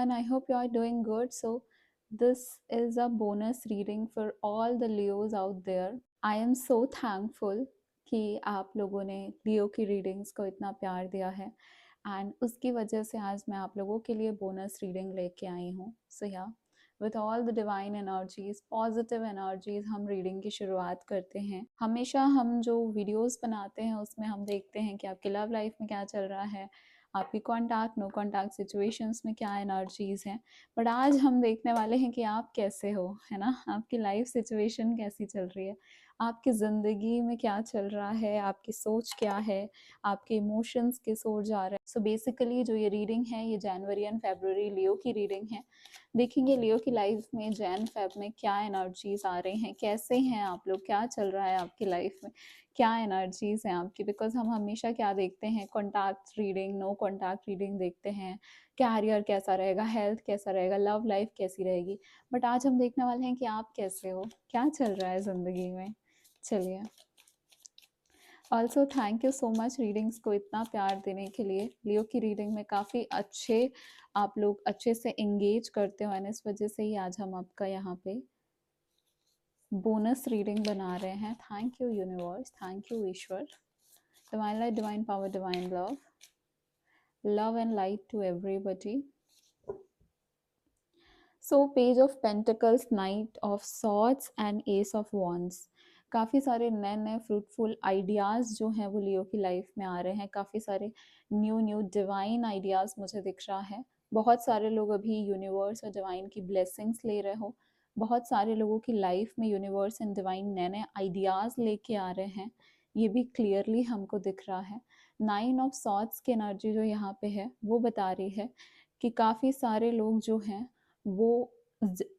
everyone. I hope you are doing good. So, this is a bonus reading for all the Leos out there. I am so thankful कि आप लोगों ने लियो की readings को इतना प्यार दिया है एंड उसकी वजह से आज मैं आप लोगों के लिए बोनस रीडिंग लेके आई हूँ. सो या with all the divine energies, positive energies, हम रीडिंग की शुरुआत करते हैं. हमेशा हम जो वीडियोस बनाते हैं उसमें हम देखते हैं कि आपकी लव लाइफ में क्या चल रहा है, आपकी कॉन्टैक्ट नो कॉन्टैक्ट सिचुएशंस में क्या एनर्जीज हैं. बट आज हम देखने वाले हैं कि आप कैसे हो, है ना. आपकी लाइफ सिचुएशन कैसी चल रही है, आपकी ज़िंदगी में क्या चल रहा है, आपकी सोच क्या है, आपके इमोशंस किस ओर जा रहे हैं. सो बेसिकली जो ये रीडिंग है ये जनवरी एंड फरवरी लियो की रीडिंग है. देखेंगे लियो की लाइफ में जैन फेब में क्या एनर्जीज आ रही हैं, कैसे हैं आप लोग, क्या चल रहा है आपकी लाइफ में, क्या एनर्जीज हैं आपकी. बिकॉज हम हमेशा क्या देखते हैं, contact reading, no contact reading देखते हैं, कैरियर कैसा रहेगा, हेल्थ कैसा रहेगा, लव लाइफ कैसी रहेगी. बट आज हम देखने वाले हैं कि आप कैसे हो, क्या चल रहा है ज़िंदगी में. चलिए. Also thank you so much readings को इतना प्यार देने के लिए. लियो की रीडिंग में काफ़ी अच्छे आप लोग अच्छे से एंगेज करते हो एंड इस वजह से ही आज हम आपका यहाँ पे बोनस रीडिंग बना रहे हैं. Thank you universe, thank you Ishwar, divine light, divine power, divine love, love and light to everybody. So page of pentacles, knight of swords and ace of wands. काफ़ी सारे नए नए फ्रूटफुल आइडियाज़ जो हैं वो लियो की लाइफ में आ रहे हैं. काफ़ी सारे न्यू डिवाइन आइडियाज़ मुझे दिख रहा है. बहुत सारे लोग अभी यूनिवर्स और डिवाइन की ब्लेसिंग्स ले रहे हो. बहुत सारे लोगों की लाइफ में यूनिवर्स एंड डिवाइन नए नए आइडियाज़ लेके आ रहे हैं. ये भी क्लियरली हमको दिख रहा है. 9 ऑफ सॉर्ड्स की एनर्जी जो यहाँ पे है वो बता रही है कि काफ़ी सारे लोग जो हैं वो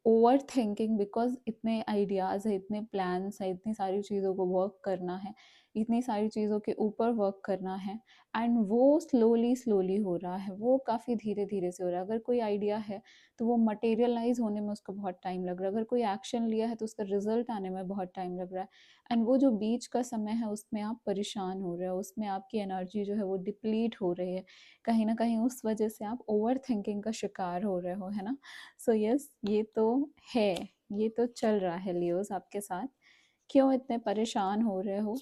ओवर थिंकिंग, बिकॉज इतने आइडियाज़ है, इतने प्लान्स है, इतनी सारी चीज़ों को वर्क करना है, इतनी सारी चीज़ों के ऊपर वर्क करना है एंड वो स्लोली स्लोली हो रहा है, वो काफ़ी धीरे धीरे से हो रहा है. अगर कोई आइडिया है तो वो मटेरियलाइज होने में उसको बहुत टाइम लग रहा है. अगर कोई एक्शन लिया है तो उसका रिजल्ट आने में बहुत टाइम लग रहा है. एंड वो जो बीच का समय है उसमें आप परेशान हो रहे हो, उसमें आपकी एनर्जी जो है वो डिप्लीट हो रही है. कहीं ना कहीं उस वजह से आप ओवर थिंकिंग का शिकार हो रहे हो, है ना. सो यस, ये तो है, ये तो चल रहा है लियोस आपके साथ. क्यों इतने परेशान हो रहे हो.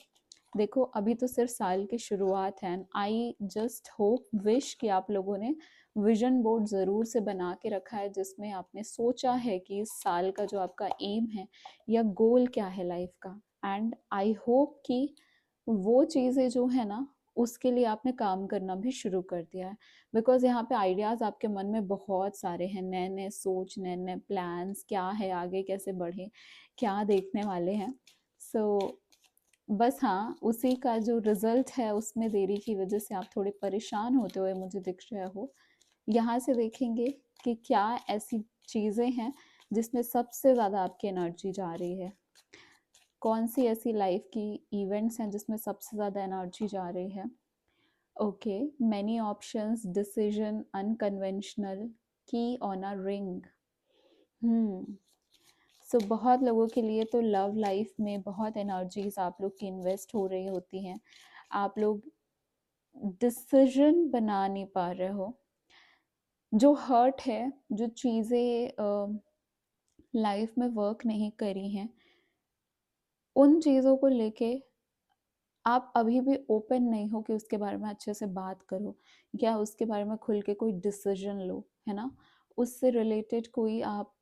देखो अभी तो सिर्फ साल की शुरुआत है and I just hope wish कि आप लोगों ने विजन बोर्ड ज़रूर से बना के रखा है जिसमें आपने सोचा है कि इस साल का जो आपका एम है या गोल क्या है लाइफ का. एंड आई होप कि वो चीज़ें जो है ना उसके लिए आपने काम करना भी शुरू कर दिया है. बिकॉज यहाँ पे आइडियाज़ आपके मन में बहुत सारे हैं, नए नए सोच, नए नए प्लान्स, क्या है आगे कैसे बढ़े, क्या देखने वाले हैं. सो बस हाँ, उसी का जो रिजल्ट है उसमें देरी की वजह से आप थोड़े परेशान होते हुए मुझे दिख रहे हो. यहाँ से देखेंगे कि क्या ऐसी चीज़ें हैं जिसमें सबसे ज़्यादा आपकी एनर्जी जा रही है. कौन सी ऐसी लाइफ की इवेंट्स हैं जिसमें सबसे ज़्यादा एनर्जी जा रही है. Okay, many options, decision, unconventional, की ऑन अ रिंग. सो बहुत लोगों के लिए तो लव लाइफ में बहुत एनर्जीज आप लोग की इन्वेस्ट हो रही होती हैं. आप लोग डिसीजन बना नहीं पा रहे हो. जो हर्ट है, जो चीज़ें लाइफ में वर्क नहीं करी हैं, उन चीज़ों को लेके आप अभी भी ओपन नहीं हो कि उसके बारे में अच्छे से बात करो या उसके बारे में खुल के कोई डिसीजन लो, है ना. उससे रिलेटेड कोई आप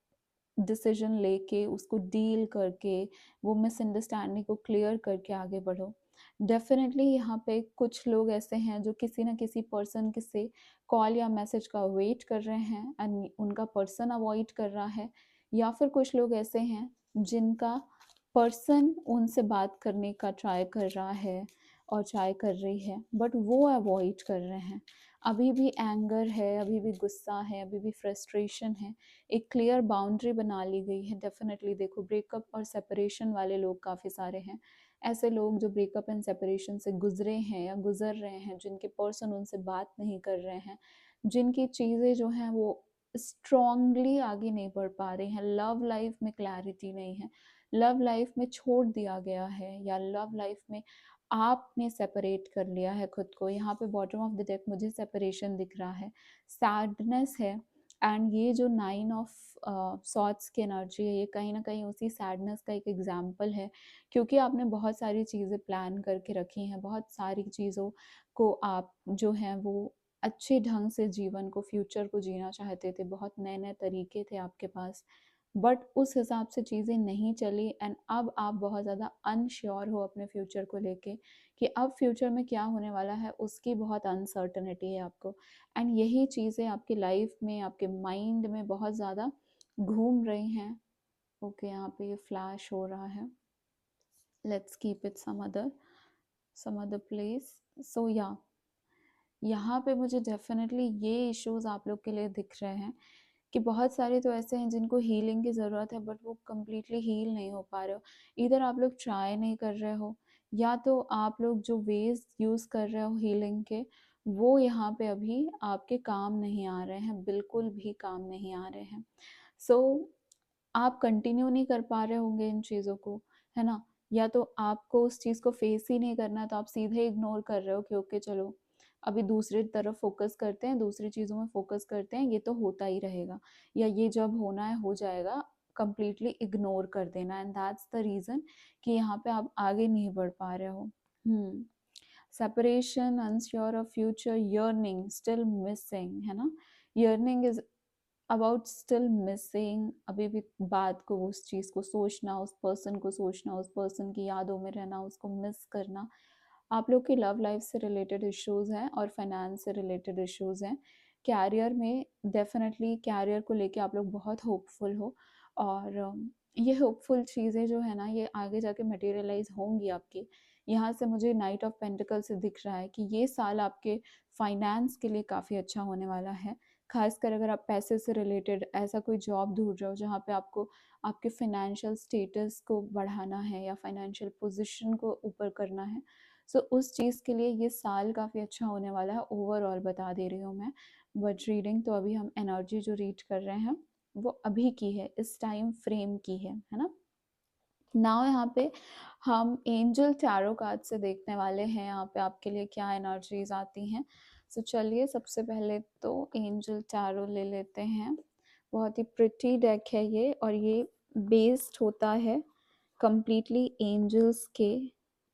डिसीजन लेके उसको डील करके वो मिसअंडरस्टैंडिंग को क्लियर करके आगे बढ़ो. डेफिनेटली यहाँ पे कुछ लोग ऐसे हैं जो किसी ना किसी पर्सन के से कॉल या मैसेज का वेट कर रहे हैं एंड उनका पर्सन अवॉइड कर रहा है. या फिर कुछ लोग ऐसे हैं जिनका पर्सन उनसे बात करने का ट्राई कर रहा है और ट्राई कर रही है बट वो अवॉइड कर रहे हैं. अभी भी एंगर है, अभी भी गुस्सा है, अभी भी फ्रस्ट्रेशन है. एक क्लियर बाउंड्री बना ली गई है. डेफिनेटली देखो, ब्रेकअप और सेपरेशन वाले लोग काफ़ी सारे हैं. ऐसे लोग जो ब्रेकअप एंड सेपरेशन से गुजरे हैं या गुजर रहे हैं, जिनके पर्सन उनसे बात नहीं कर रहे हैं, जिनकी चीज़ें जो हैं वो स्ट्रॉन्गली आगे नहीं बढ़ पा रही हैं, लव लाइफ में क्लैरिटी नहीं है, लव लाइफ में छोड़ दिया गया है या लव लाइफ में आपने सेपरेट कर लिया है खुद को. यहाँ पे बॉटम ऑफ द डेक मुझे सेपरेशन दिख रहा है, सैडनेस है, एंड ये जो 9 ऑफ सॉर्ट्स की एनर्जी है, ये कहीं ना कहीं उसी सैडनेस का एक एग्जाम्पल है, क्योंकि आपने बहुत सारी चीज़ें प्लान करके रखी हैं, बहुत सारी चीज़ों को आप जो हैं वो अच्छे ढंग से जीवन को, फ्यूचर को जीना चाहते थे, बहुत नए नए तरीके थे आपके पास, बट उस हिसाब से चीज़ें नहीं चली एंड अब आप बहुत ज़्यादा अनश्योर हो अपने फ्यूचर को लेके कि अब फ्यूचर में क्या होने वाला है, उसकी बहुत अनसर्टनिटी है आपको। एंड यही चीज़ें आपकी लाइफ में, आपके माइंड में बहुत ज़्यादा घूम रही हैं। ओके, यहाँ पे ये फ्लैश हो रहा है, let's keep it some other place. So या यहाँ पे मुझे डेफिनेटली ये इश्यूज आप लोग के लिए दिख रहे हैं कि बहुत सारे तो ऐसे हैं जिनको हीलिंग की ज़रूरत है, बट वो कम्प्लीटली हील नहीं हो पा रहे हो। इधर आप लोग ट्राई नहीं कर रहे हो, या तो आप लोग जो वेज यूज़ कर रहे हो हीलिंग के, वो यहाँ पे अभी आपके काम नहीं आ रहे हैं, बिल्कुल भी काम नहीं आ रहे हैं। सो आप कंटिन्यू नहीं कर पा रहे होंगे इन चीज़ों को, है ना? या तो आपको उस चीज़ को फेस ही नहीं करना, तो आप सीधे इग्नोर कर रहे हो कि ओके चलो अभी दूसरी तरफ फोकस करते हैं, दूसरी चीज़ों में फोकस करते हैं, ये तो होता ही रहेगा, या ये जब होना है हो जाएगा, कंप्लीटली इग्नोर कर देना। एंड दैट्स द रीज़न कि यहाँ पे आप आगे नहीं बढ़ पा रहे हो। Separation, unsure of future, yearning, still missing, है ना? Yearning is about still missing, अभी भी बात को, उस चीज़ को सोचना, उस पर्सन को सोचना, उस पर्सन की यादों में रहना, उसको मिस करना। आप लोग की लव लाइफ से रिलेटेड इश्यूज़ हैं और फाइनेंस से रिलेटेड इश्यूज़ हैं। कैरियर में डेफिनेटली, कैरियर को लेके आप लोग बहुत होपफुल हो, और ये होपफुल चीज़ें जो है ना, ये आगे जाके मटेरियलाइज होंगी आपकी। यहाँ से मुझे नाइट ऑफ पेंटिकल से दिख रहा है कि ये साल आपके फाइनेंस के लिए काफ़ी अच्छा होने वाला है। खासकर अगर आप पैसे से रिलेटेड ऐसा कोई जॉब ढूंढ रहे हो जहाँ पे आपको आपके फाइनेंशियल स्टेटस को बढ़ाना है या फाइनेंशियल पोजीशन को ऊपर करना है, सो उस चीज़ के लिए ये साल काफ़ी अच्छा होने वाला है, ओवरऑल बता दे रही हूँ मैं। बट रीडिंग तो अभी हम एनर्जी जो रीड कर रहे हैं वो अभी की है, इस टाइम फ्रेम की है ना? नाउ यहाँ पे हम एंजल टैरो कार्ड से देखने वाले हैं यहाँ पे आपके लिए क्या एनर्जीज आती हैं। सो चलिए सबसे पहले तो एंजल टैरो ले लेते हैं। बहुत ही प्रिटी डेक है ये, और ये बेस्ड होता है completely एंजल्स के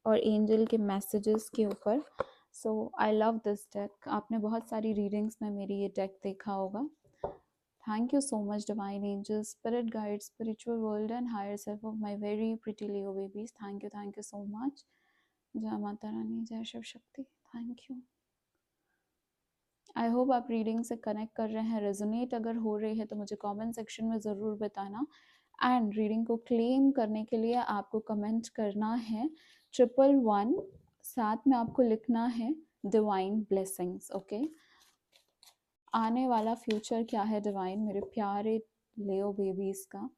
और एंजल के मैसेजेस के ऊपर। सो आई लव दिस डेक। आपने बहुत सारी रीडिंग्स में मेरी ये डेक देखा होगा। Thank you so much, divine angels, spirit guides, spiritual world, and higher self of my very pretty Leo babies. Thank you so much. जय माता रानी, जय Shiv Shakti. Thank you. I hope आप रीडिंग से कनेक्ट कर रहे हैं, रेजोनेट अगर हो रही है तो मुझे कमेंट सेक्शन में ज़रूर बताना। एंड रीडिंग को क्लेम करने के लिए आपको कमेंट करना है 111, साथ में आपको लिखना है डिवाइन ब्लेसिंग्स। ओके, आने वाला फ्यूचर क्या है डिवाइन, मेरे प्यारे लियो बेबीज का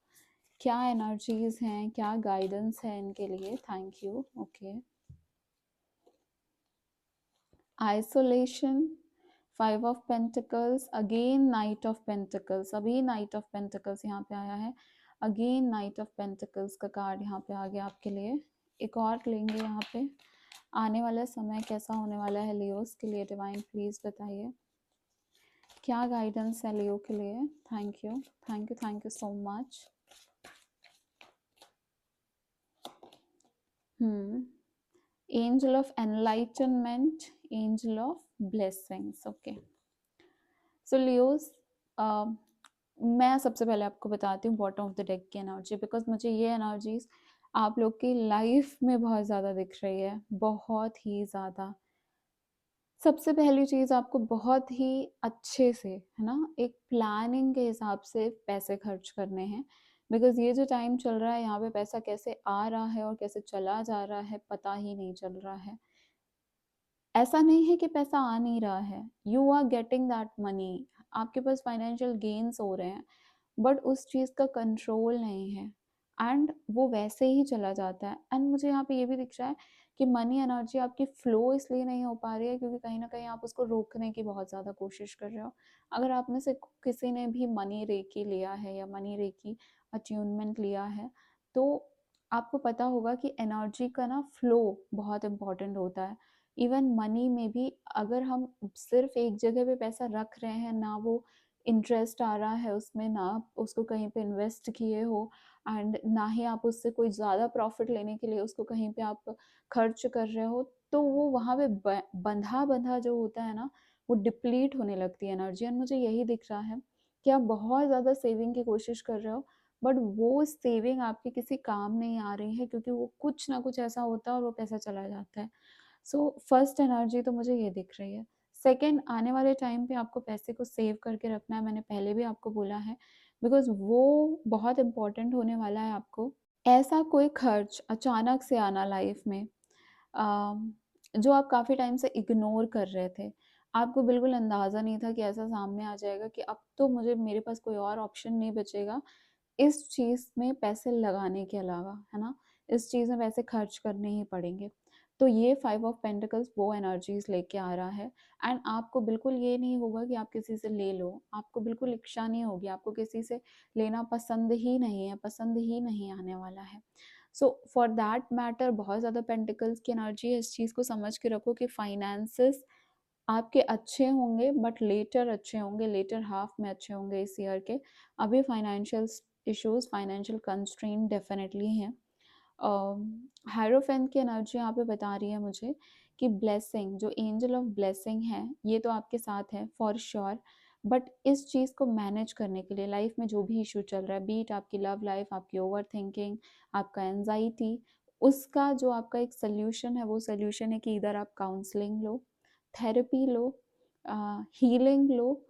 क्या एनर्जीज हैं, क्या गाइडेंस है इनके लिए। Thank you. Okay, isolation, 5 of pentacles, again night of pentacles, अभी नाइट ऑफ पेंटिकल्स यहाँ पे आया है, अगेन नाइट ऑफ पेंटिकल्स का कार्ड यहाँ पे आ गया आपके लिए। एक और लेंगे यहाँ पे। आने वाला समय कैसा होने वाला है लियोस के लिए, डिवाइन प्लीज बताइए क्या गाइडेंस है लियो के लिए। Thank you, thank you so much. Angel of enlightenment, angel of blessings. Okay, so Leos, मैं सबसे पहले आपको बताती हूँ बॉटम ऑफ द डेक की एनर्जी, बिकॉज मुझे ये एनर्जीज आप लोग की लाइफ में बहुत ज़्यादा दिख रही है, बहुत ही ज़्यादा। सबसे पहली चीज़, आपको बहुत ही अच्छे से, है ना, एक प्लानिंग के हिसाब से पैसे खर्च करने हैं, बिकॉज ये जो टाइम चल रहा है यहाँ पे पैसा कैसे आ रहा है और कैसे चला जा रहा है पता ही नहीं चल रहा है। ऐसा नहीं है कि पैसा आ नहीं रहा है, you are getting that money, आपके पास फाइनेंशियल गेन्स हो रहे हैं, बट उस चीज़ का कंट्रोल नहीं है, एंड वो वैसे ही चला जाता है। एंड मुझे यहाँ पे ये भी दिख रहा है कि मनी एनर्जी आपकी फ्लो इसलिए नहीं हो पा रही है क्योंकि कहीं ना कहीं आप उसको रोकने की बहुत ज़्यादा कोशिश कर रहे हो। अगर आप में से किसी ने भी मनी रेकी लिया है या मनी रेकी अट्यूनमेंट लिया है, तो आपको पता होगा कि एनर्जी का ना फ्लो बहुत इंपॉर्टेंट होता है। इवन मनी में भी अगर हम सिर्फ एक जगह पे पैसा रख रहे हैं, ना वो इंटरेस्ट आ रहा है उसमें, ना आप उसको कहीं पे इन्वेस्ट किए हो एंड ना ही आप उससे कोई ज़्यादा प्रॉफिट लेने के लिए उसको कहीं पे आप खर्च कर रहे हो, तो वो वहाँ पे बंधा-बंधा जो होता है ना, वो डिप्लीट होने लगती है एनर्जी। एंड मुझे यही दिख रहा है कि आप बहुत ज़्यादा सेविंग की कोशिश कर रहे हो, बट वो सेविंग आपके किसी काम नहीं आ रही है, क्योंकि वो कुछ ना कुछ ऐसा होता है और वो पैसा चला जाता है। सो फर्स्ट एनर्जी तो मुझे ये दिख रही है। सेकंड, आने वाले टाइम पे आपको पैसे को सेव करके रखना है, मैंने पहले भी आपको बोला है, बिकॉज़ वो बहुत इम्पोर्टेंट होने वाला है आपको। ऐसा कोई खर्च अचानक से आना लाइफ में, अम, जो आप काफ़ी टाइम से इग्नोर कर रहे थे। आपको बिल्कुल अंदाज़ा नहीं था कि ऐसा सामने आ जाएगा कि अब तो मुझे मेरे पास कोई और ऑप्शन नहीं बचेगा इस चीज़ में पैसे लगाने के अलावा, है ना? इस चीज़ में पैसे खर्च करने ही पड़ेंगे। तो ये 5 ऑफ पेंटिकल्स वो एनर्जीज़ लेके आ रहा है एंड आपको बिल्कुल ये नहीं होगा कि आप किसी से ले लो, आपको बिल्कुल इच्छा नहीं होगी, आपको किसी से लेना पसंद ही नहीं है, पसंद ही नहीं आने वाला है। सो फॉर दैट मैटर बहुत ज़्यादा पेंटिकल्स की एनर्जी है, इस चीज़ को समझ के रखो कि फाइनेंसेस आपके अच्छे होंगे बट लेटर अच्छे होंगे, लेटर हाफ में अच्छे होंगे इस ईयर के। अभी financial issues, financial constraint definitely हैं। हायरोफेंट की एनर्जी यहाँ पे बता रही है मुझे कि ब्लेसिंग, जो एंजल ऑफ ब्लेसिंग है, ये तो आपके साथ है फॉर श्योर, बट इस चीज़ को मैनेज करने के लिए लाइफ में जो भी इशू चल रहा है, बीट आपकी लव लाइफ, आपकी ओवर थिंकिंग, आपका एनजाइटी, उसका जो आपका एक सोल्यूशन है, वो सोल्यूशन है कि इधर आप counselling low, therapy low, healing low,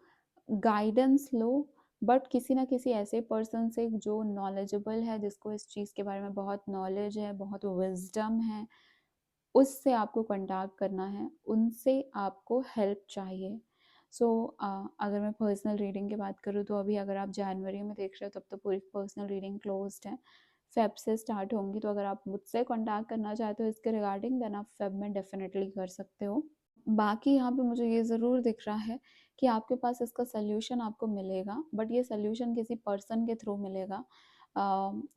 guidance low, but किसी ना किसी ऐसे पर्सन से जो नॉलेजेबल है, जिसको इस चीज़ के बारे में बहुत नॉलेज है, बहुत विजडम है, उससे आपको कॉन्टैक्ट करना है, उनसे आपको हेल्प चाहिए। सो अगर मैं पर्सनल रीडिंग की बात करूँ तो अभी अगर आप जनवरी में देख रहे हो तब तो पूरी पर्सनल रीडिंग क्लोज्ड है। फेब से स्टार्ट होंगी, तो अगर आप मुझसे कॉन्टैक्ट करना चाहते हो इसके रिगार्डिंग, देन आप फेब में डेफिनेटली कर सकते हो। बाकी यहाँ पे मुझे ये ज़रूर दिख रहा है कि आपके पास इसका सॉल्यूशन आपको मिलेगा, बट ये सॉल्यूशन किसी पर्सन के थ्रू मिलेगा।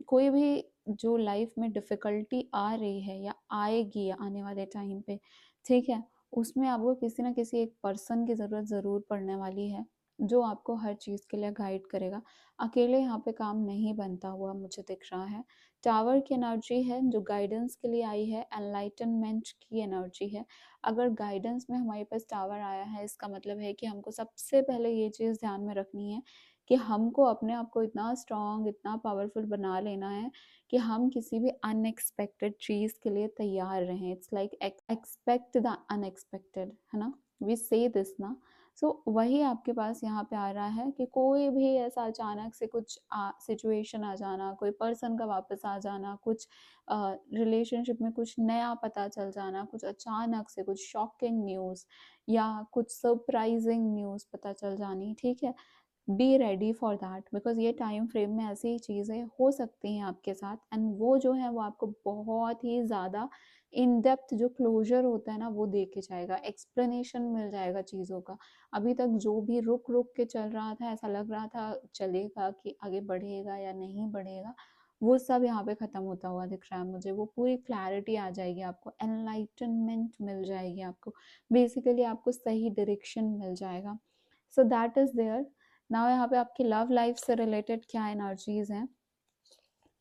कोई भी जो लाइफ में डिफ़िकल्टी आ रही है या आएगी आने वाले टाइम पे, ठीक है? उसमें आपको किसी न किसी एक पर्सन की ज़रूरत ज़रूर पड़ने वाली है, जो आपको हर चीज़ के लिए गाइड करेगा। अकेले यहाँ पे काम नहीं बनता हुआ मुझे दिख रहा है। टावर की एनर्जी है जो गाइडेंस के लिए आई है, एनलाइटनमेंट की एनर्जी है। अगर गाइडेंस में हमारे पास टावर आया है, इसका मतलब है कि हमको सबसे पहले ये चीज़ ध्यान में रखनी है कि हमको अपने आप को इतना स्ट्रॉन्ग, इतना पावरफुल बना लेना है कि हम किसी भी अनएक्सपेक्टेड चीज़ के लिए तैयार रहें। It's like expect the unexpected, है ना? वी से दिस ना। सो वही आपके पास यहाँ पे आ रहा है कि कोई भी ऐसा अचानक से कुछ सिचुएशन आ जाना, कोई पर्सन का वापस आ जाना, कुछ रिलेशनशिप में कुछ नया पता चल जाना, कुछ अचानक से कुछ शॉकिंग न्यूज़ या कुछ सरप्राइजिंग न्यूज़ पता चल जानी, ठीक है? Be ready for that, because ये टाइम फ्रेम में ऐसी चीज़ें हो सकती हैं आपके साथ एंड वो जो है वो आपको बहुत ही ज़्यादा इन डेप्थ जो क्लोजर होता है ना, वो दे के जाएगा, एक्सप्लेनेशन मिल जाएगा चीज़ों का। अभी तक जो भी रुक-रुक के चल रहा था, ऐसा लग रहा था चलेगा कि आगे बढ़ेगा या नहीं बढ़ेगा, वो सब यहाँ पे ख़त्म होता हुआ दिख रहा है मुझे। वो पूरी क्लैरिटी आ जाएगी आपको, एनलाइटनमेंट मिल जाएगी आपको। बेसिकली आपको सही डायरेक्शन मिल जाएगा। So that is there. Now यहाँ पे आपकी लव लाइफ से रिलेटेड क्या एनर्जीज़ हैं,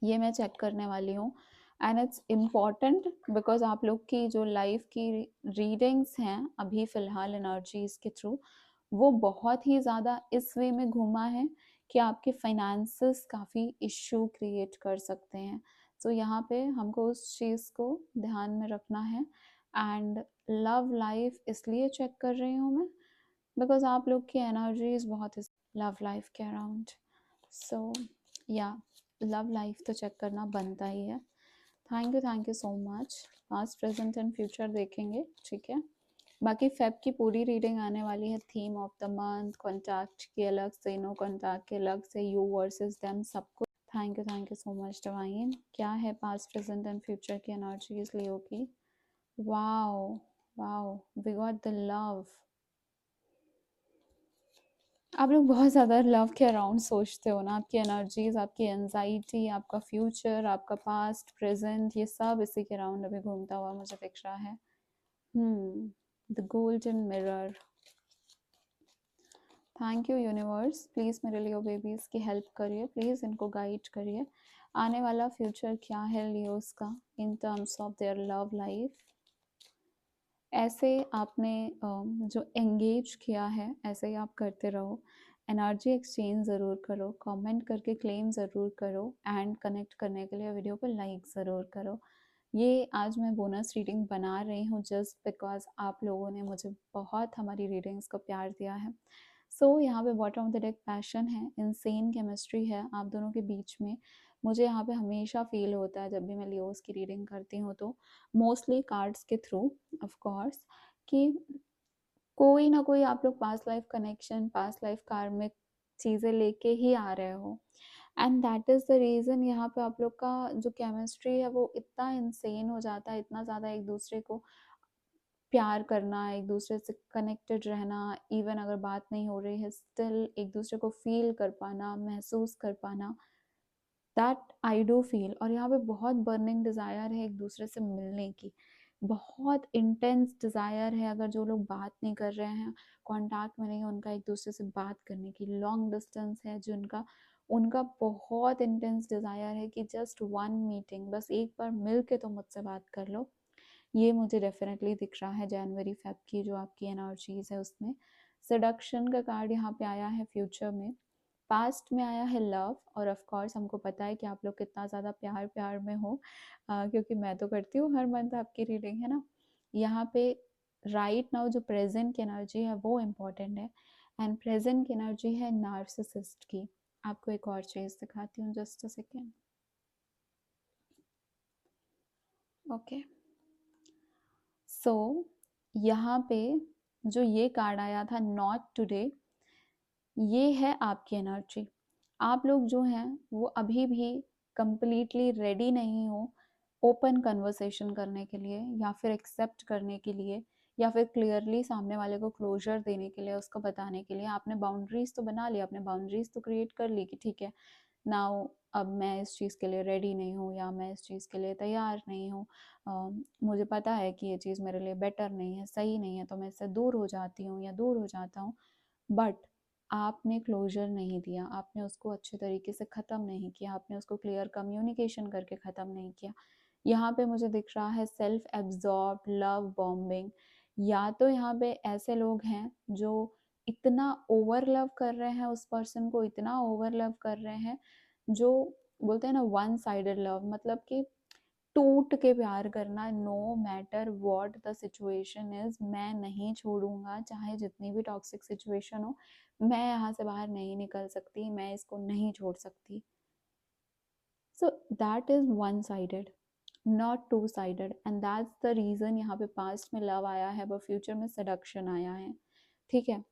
ये मैं चेक करने वाली हूँ एंड इट्स इम्पॉर्टेंट बिकॉज आप लोग की जो लाइफ की रीडिंग्स हैं अभी फ़िलहाल एनर्जीज़ के थ्रू, वो बहुत ही ज़्यादा इस वे में घूमा है कि आपके फाइनेंसेस काफ़ी इश्यू क्रिएट कर सकते हैं। सो यहाँ पे हमको उस चीज़ को ध्यान में रखना है एंड लव लाइफ इसलिए चेक कर रही हूँ मैं बिकॉज आप लोग की एनर्जीज बहुत लव लाइफ के अराउंड। सो या लव लाइफ तो चेक करना बनता ही है। Thank you so much. Past present and future देखेंगे, ठीक है? बाकी फेब की पूरी रीडिंग आने वाली है, theme of the month, contact की अलग से, नो कॉन्टैक्ट के अलग से, यू वर्सेस देम, सब कुछ। Thank you so much divine. क्या है पास्ट प्रेजेंट एंड फ्यूचर की एनर्जीज लियो की? Wow, wow, we got the love. आप लोग बहुत ज़्यादा लव के अराउंड सोचते हो ना, आपकी एनर्जीज, आपकी एंजाइटी, आपका फ्यूचर, आपका पास्ट, प्रेजेंट, ये सब इसी के अराउंड अभी घूमता हुआ मुझे दिख रहा है। The golden mirror. Thank you universe, please मेरे लियो बेबीज़ की हेल्प करिए, प्लीज़ इनको गाइड करिए। आने वाला फ्यूचर क्या है लियोस का in terms of their love life. ऐसे आपने जो एंगेज किया है ऐसे ही आप करते रहो। एनर्जी एक्सचेंज ज़रूर करो, कमेंट करके क्लेम ज़रूर करो, एंड कनेक्ट करने के लिए वीडियो को लाइक ज़रूर करो। ये आज मैं बोनस रीडिंग बना रही हूँ जस्ट बिकॉज आप लोगों ने मुझे बहुत हमारी रीडिंग्स को प्यार दिया है। यहाँ पे bottom of the deck passion है, इनसेन केमिस्ट्री है आप दोनों के बीच में। मुझे यहाँ पे हमेशा फील होता है जब भी मैं लियोस की रीडिंग करती हूँ तो मोस्टली कार्ड्स के थ्रू ऑफ कोर्स, कि कोई ना कोई आप लोग past life connection, past life कार्मिक चीज़ें लेके ही आ रहे हो, and that is the reason यहाँ पे आप लोग का जो केमिस्ट्री है वो इतना इंसेन हो जाता है, इतना ज़्यादा एक दूसरे को प्यार करना, एक दूसरे से कनेक्टेड रहना, इवन अगर बात नहीं हो रही है स्टिल एक दूसरे को फील कर पाना, महसूस कर पाना, दैट आई डू फील। और यहाँ पे बहुत बर्निंग डिज़ायर है एक दूसरे से मिलने की, बहुत इंटेंस डिज़ायर है। अगर जो लोग बात नहीं कर रहे हैं, कांटेक्ट में नहीं है, उनका एक दूसरे से बात करने की, लॉन्ग डिस्टेंस है जिनका, उनका बहुत इंटेंस डिज़ायर है कि जस्ट वन मीटिंग, बस एक बार मिल के तो मुझसे बात कर लो। ये मुझे डेफिनेटली दिख रहा है जनवरी फेब की जो आपकी एनर्जीज है उसमें। सडक्शन का कार्ड यहाँ पे आया है फ्यूचर में, पास्ट में आया है लव, और ऑफ कोर्स हमको पता है कि आप लोग कितना ज़्यादा प्यार प्यार में हो, क्योंकि मैं तो करती हूँ हर मंथ आपकी रीडिंग, है ना। यहाँ पे राइट नाउ जो प्रेजेंट की एनर्जी है वो इम्पोर्टेंट है, एंड प्रेजेंट की एनर्जी है नार्सिसिस्ट की। आपको एक और चीज़ दिखाती हूँ, जस्ट अ सेकेंड। ओके, सो यहाँ पे जो ये कार्ड आया था नॉट टुडे, ये है आपकी एनर्जी। आप लोग जो हैं वो अभी भी कंप्लीटली रेडी नहीं हो ओपन कन्वर्सेशन करने के लिए, या फिर एक्सेप्ट करने के लिए, या फिर क्लियरली सामने वाले को क्लोजर देने के लिए, उसको बताने के लिए। आपने बाउंड्रीज तो बना ली, आपने बाउंड्रीज तो क्रिएट कर ली कि ठीक है नाउ अब मैं इस चीज़ के लिए रेडी नहीं हूँ, या मैं इस चीज़ के लिए तैयार नहीं हूँ, मुझे पता है कि ये चीज़ मेरे लिए बेटर नहीं है, सही नहीं है, तो मैं इससे दूर हो जाती हूँ या दूर हो जाता हूँ। बट आपने क्लोजर नहीं दिया, आपने उसको अच्छे तरीके से ख़त्म नहीं किया, आपने उसको क्लियर कम्युनिकेशन करके ख़त्म नहीं किया। यहाँ पे मुझे दिख रहा है सेल्फ एब्जॉर्ब लव बॉम्बिंग। या तो यहाँ पे ऐसे लोग हैं जो इतना ओवर लव कर रहे हैं उस पर्सन को, इतना ओवर लव कर रहे हैं, जो बोलते हैं ना वन साइडेड लव, मतलब कि टूट के प्यार करना, no matter what the situation is, मैं नहीं छोड़ूंगा चाहे जितनी भी टॉक्सिक सिचुएशन हो, मैं यहाँ से बाहर नहीं निकल सकती, मैं इसको नहीं छोड़ सकती। So that is one sided, not two sided, and that's the reason यहाँ पे पास्ट में लव आया है पर फ्यूचर में सडक्शन आया है। ठीक है,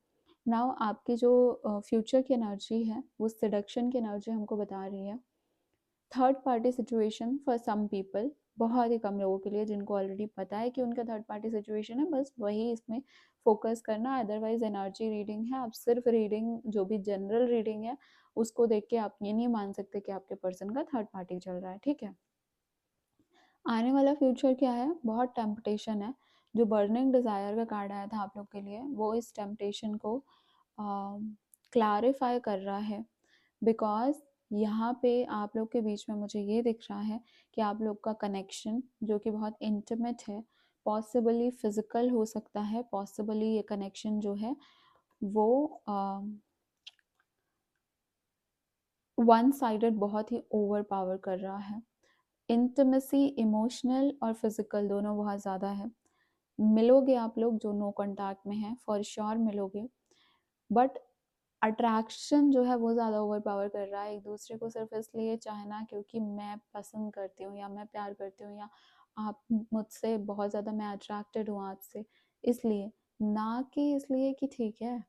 नाउ आपकी जो फ्यूचर की एनर्जी है वो सडक्शन की एनर्जी हमको बता रही है third party situation for some people. बहुत ही कम लोगों के लिए जिनको ऑलरेडी पता है कि उनका थर्ड पार्टी सिचुएशन है, बस वही इसमें फोकस करना। अदरवाइज एनर्जी रीडिंग है, आप सिर्फ रीडिंग जो भी जनरल रीडिंग है उसको देख के आप ये नहीं मान सकते कि आपके पर्सन का थर्ड पार्टी चल रहा है। ठीक है, आने वाला फ्यूचर क्या है, बहुत टेम्पटेशन है। जो बर्निंग डिज़ायर का कार्ड आया था आप लोग के लिए वो इस टेम्पटेशन को क्लैरिफाई कर रहा है, बिकॉज यहाँ पे आप लोग के बीच में मुझे ये दिख रहा है कि आप लोग का कनेक्शन जो कि बहुत इंटीमेट है, पॉसिबली फिजिकल हो सकता है, पॉसिबली ये कनेक्शन जो है वो वन साइडेड बहुत ही ओवर पावर कर रहा है। इंटीमेसी इमोशनल और फिजिकल दोनों बहुत ज़्यादा है। मिलोगे आप लोग जो नो कांटेक्ट में है फॉर श्योर मिलोगे, बट अट्रैक्शन जो है वो ज़्यादा ओवर पावर कर रहा है। एक दूसरे को सिर्फ इसलिए चाहना क्योंकि मैं पसंद करती हूँ या मैं प्यार करती हूँ, या आप मुझसे बहुत ज़्यादा, मैं अट्रैक्टेड हूँ आपसे, इसलिए, ना कि इसलिए कि ठीक है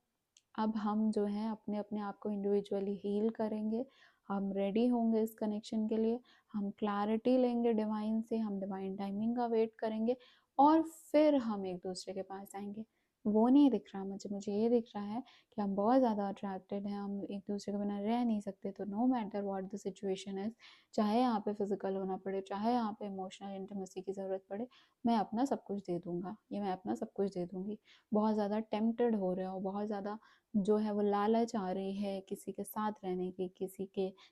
अब हम जो है अपने अपने आप को इंडिविजुअली हील करेंगे, हम रेडी होंगे इस कनेक्शन के लिए, हम क्लैरिटी लेंगे डिवाइन से, हम डिवाइन टाइमिंग का वेट करेंगे और फिर हम एक दूसरे के पास आएंगे। वो नहीं दिख रहा मुझे ये दिख रहा है कि हम बहुत ज़्यादा अट्रैक्टेड हैं, हम एक दूसरे के बिना रह नहीं सकते। तो no matter what the situation is, चाहे यहाँ पे फिजिकल होना पड़े, चाहे यहाँ पे इमोशनल इंटीमेसी की ज़रूरत पड़े, मैं अपना सब कुछ दे दूँगा, ये मैं अपना सब कुछ दे दूँगी। बहुत ज़्यादा टेम्प्टेड हो रहे हो, बहुत ज़्यादा जो है वो लालच आ रही है किसी के साथ रहने की,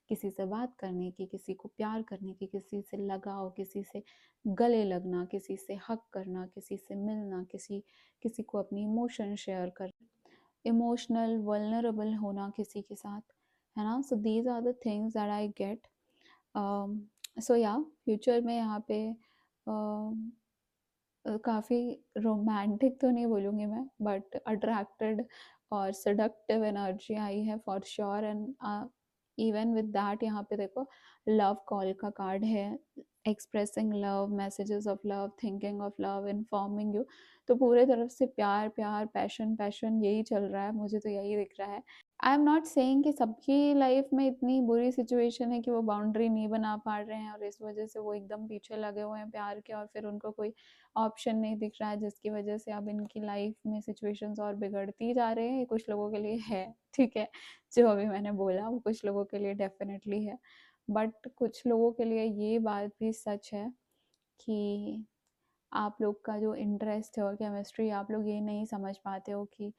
किसी से बात करने की, किसी को प्यार करने की, किसी से लगाव, किसी से गले लगना, किसी से हक करना, किसी से मिलना, किसी को अपनी इमोशन शेयर कर, इमोशनल वल्नरेबल होना किसी के साथ, है ना? So these are the things that I get. So या फ्यूचर में यहाँ पे काफ़ी रोमांटिक तो नहीं बोलूँगी मैं, बट अट्रैक्टेड और सेडक्टिव एनर्जी आई है for sure. And even with that यहाँ पे देखो लव कॉल का कार्ड है, expressing love, messages of love, thinking of love, informing you. तो पूरे तरफ से प्यार प्यार, पैशन पैशन, यही चल रहा है, मुझे तो यही दिख रहा है। आई एम नॉट सेइंग कि सबकी लाइफ में इतनी बुरी सिचुएशन है कि वो बाउंड्री नहीं बना पा रहे हैं और इस वजह से वो एकदम पीछे लगे हुए हैं प्यार के, और फिर उनको कोई ऑप्शन नहीं दिख रहा है, जिसकी वजह से अब इनकी लाइफ में सिचुएशंस और बिगड़ती जा रहे हैं। ये कुछ लोगों के लिए है, ठीक है, जो अभी मैंने बोला वो कुछ लोगों के लिए डेफिनेटली है, बट कुछ लोगों के लिए ये बात भी सच है कि आप लोग का जो इंटरेस्ट है और केमिस्ट्री, आप लोग ये नहीं समझ पाते हो कि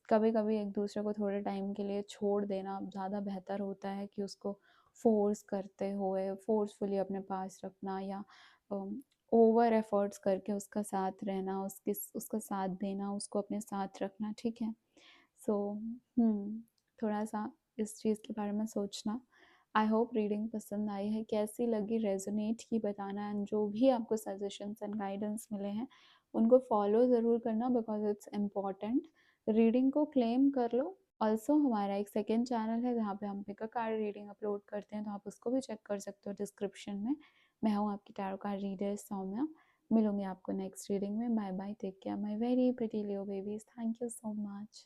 कभी कभी एक दूसरे को थोड़े टाइम के लिए छोड़ देना ज़्यादा बेहतर होता है कि उसको फोर्स करते हुए फोर्सफुली अपने पास रखना, या ओवर एफर्ट्स करके उसका साथ रहना, उसका साथ देना, उसको अपने साथ रखना, ठीक है? सो थोड़ा सा इस चीज़ के बारे में सोचना। आई होप रीडिंग पसंद आई है, कैसी लगी रेजोनेट की बताना, एंड जो भी आपको सजेशंस एंड गाइडेंस मिले हैं उनको फॉलो ज़रूर करना, बिकॉज इट्स इम्पॉर्टेंट। रीडिंग को क्लेम कर लो। ऑल्सो हमारा एक सेकेंड चैनल है जहाँ पे हम पिका कार्ड रीडिंग अपलोड करते हैं, तो आप उसको भी चेक कर सकते हो डिस्क्रिप्शन में। मैं हूँ आपकी टैरो कार्ड रीडर सौम्या। मिलूंगी आपको नेक्स्ट रीडिंग में। Bye bye, take care my very pretty Leo babies. Thank you so much.